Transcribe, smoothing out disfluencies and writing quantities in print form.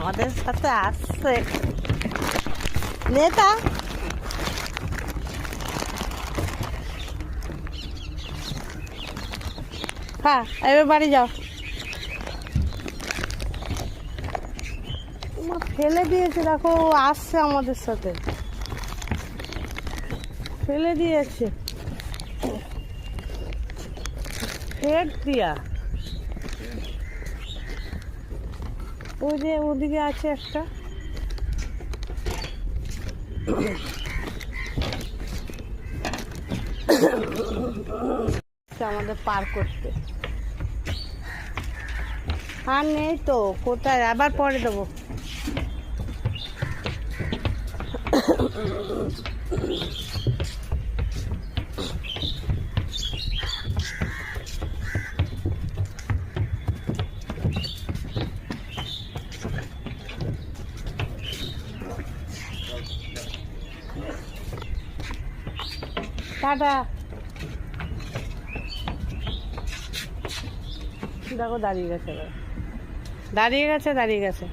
আমাদের সাথে আসছে নেতা। হ্যাঁ, এবার বাড়ি যাও। ফেলে দিয়েছে, দেখো আসছে আমাদের সাথে, ফেলে দিয়েছে ফের দিয়া। ওই যে ওদিকে আছে একটা, আমাদের পার করতে। আর নেই তো, কোথায় আবার পরে দেবো। টাটা। দেখো দাঁড়িয়ে গেছে, দাঁড়িয়ে গেছে, দাঁড়িয়ে গেছে।